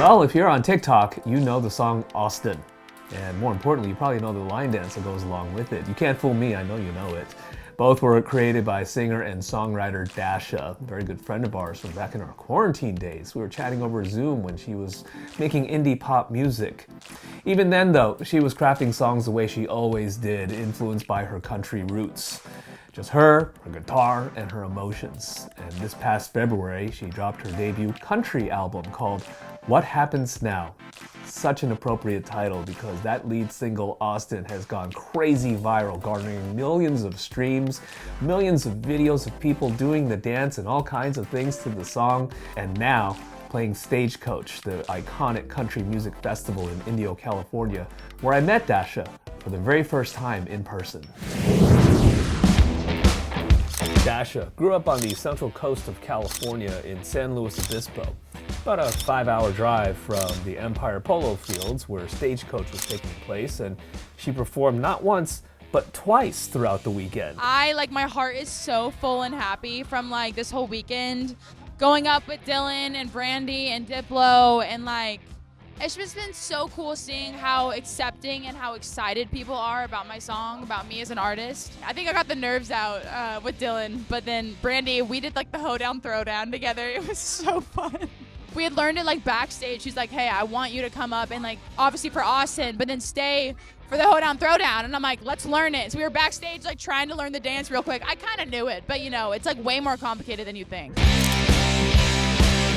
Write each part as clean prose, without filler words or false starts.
Well, if you're on TikTok, you know the song Austin. And more importantly, you probably know the line dance that goes along with it. You can't fool me, I know you know it. Both were created by singer and songwriter Dasha, a very good friend of ours from back in our quarantine days. We were chatting over Zoom when she was making indie pop music. Even then though, she was crafting songs the way she always did, influenced by her country roots. Just her guitar, and her emotions. And this past February, she dropped her debut country album called What Happens Now. Such an appropriate title because that lead single, Austin, has gone crazy viral, garnering millions of streams, millions of videos of people doing the dance and all kinds of things to the song, and now playing Stagecoach, the iconic country music festival in Indio, California, where I met Dasha for the very first time in person. Dasha grew up on the central coast of California in San Luis Obispo, about a 5-hour drive from the Empire Polo Fields where Stagecoach was taking place, and she performed not once, but twice throughout the weekend. My heart is so full and happy from this whole weekend. Going up with Dylan and Brandy and Diplo, and it's just been so cool seeing how accepting and how excited people are about my song, about me as an artist. I think I got the nerves out with Dylan, but then Brandy, we did the hoedown throwdown together. It was so fun. We had learned it backstage. She's like, hey, I want you to come up and obviously for Austin, but then stay for the hoedown throwdown. And I'm like, let's learn it. So we were backstage trying to learn the dance real quick. I kind of knew it, but it's way more complicated than you think.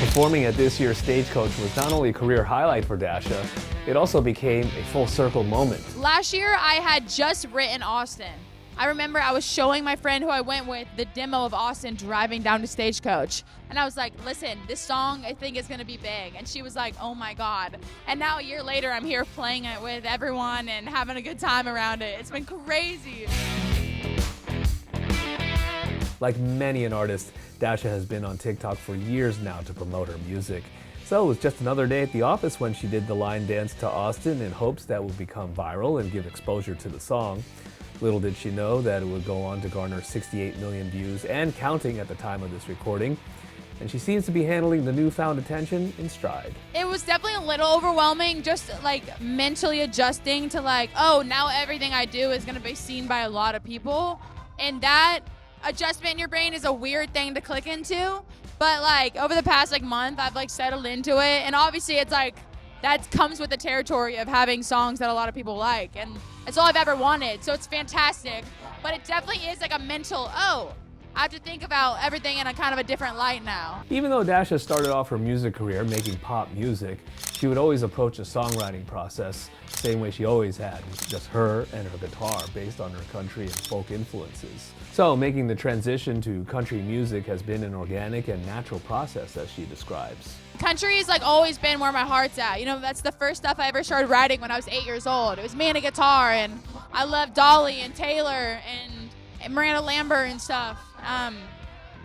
Performing at this year's Stagecoach was not only a career highlight for Dasha, it also became a full circle moment. Last year, I had just written Austin. I remember I was showing my friend who I went with the demo of Austin driving down to Stagecoach. And I was like, listen, this song I think is gonna be big. And she was like, oh my God. And now a year later, I'm here playing it with everyone and having a good time around it. It's been crazy. Like many an artist, Dasha has been on TikTok for years now to promote her music. So it was just another day at the office when she did the line dance to Austin in hopes that would become viral and give exposure to the song. Little did she know that it would go on to garner 68 million views and counting at the time of this recording. And she seems to be handling the newfound attention in stride. It was definitely a little overwhelming, just mentally adjusting to oh, now everything I do is gonna be seen by a lot of people. And that adjustment in your brain is a weird thing to click into, but over the past month I've settled into it, and obviously it's that comes with the territory of having songs that a lot of people like, and it's all I've ever wanted, so it's fantastic. But it definitely is a mental, oh, I have to think about everything in a kind of a different light now. Even though Dasha started off her music career making pop music, she would always approach the songwriting process the same way she always had, with just her and her guitar based on her country and folk influences. So making the transition to country music has been an organic and natural process, as she describes. Country has always been where my heart's at. That's the first stuff I ever started writing when I was 8 years old. It was me and a guitar, and I loved Dolly and Taylor and Miranda Lambert and stuff.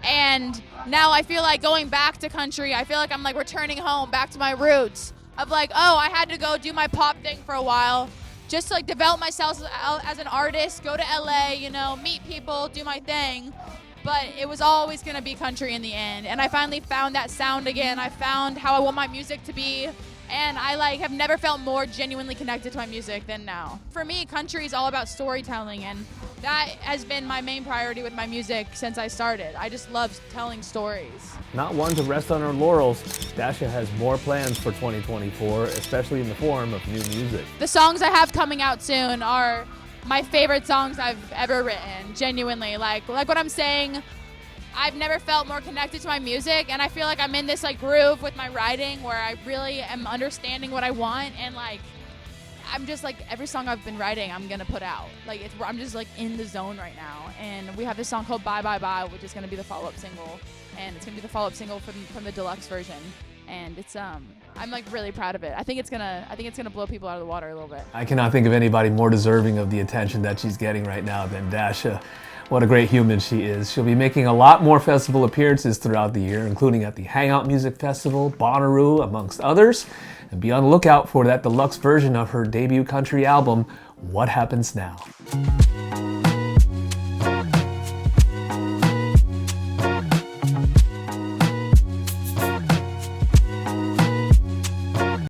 And now I feel going back to country, I feel I'm returning home, back to my roots of oh, I had to go do my pop thing for a while, just to develop myself as an artist, go to LA, meet people, do my thing. But it was always gonna be country in the end. And I finally found that sound again. I found how I want my music to be. And I have never felt more genuinely connected to my music than now. For me, country is all about storytelling, and that has been my main priority with my music since I started. I just love telling stories. Not one to rest on her laurels, Dasha has more plans for 2024, especially in the form of new music. The songs I have coming out soon are my favorite songs I've ever written, genuinely. Like what I'm saying, I've never felt more connected to my music, and I feel I'm in this groove with my writing where I really am understanding what I want, and I'm just every song I've been writing I'm gonna put out. I'm just in the zone right now, and we have this song called Bye Bye Bye, which is gonna be the follow-up single, and it's gonna be the follow-up single from the deluxe version, and it's I'm really proud of it. I think it's gonna blow people out of the water a little bit. I cannot think of anybody more deserving of the attention that she's getting right now than Dasha. What a great human she is. She'll be making a lot more festival appearances throughout the year, including at the Hangout Music Festival, Bonnaroo, amongst others. And be on the lookout for that deluxe version of her debut country album, What Happens Now.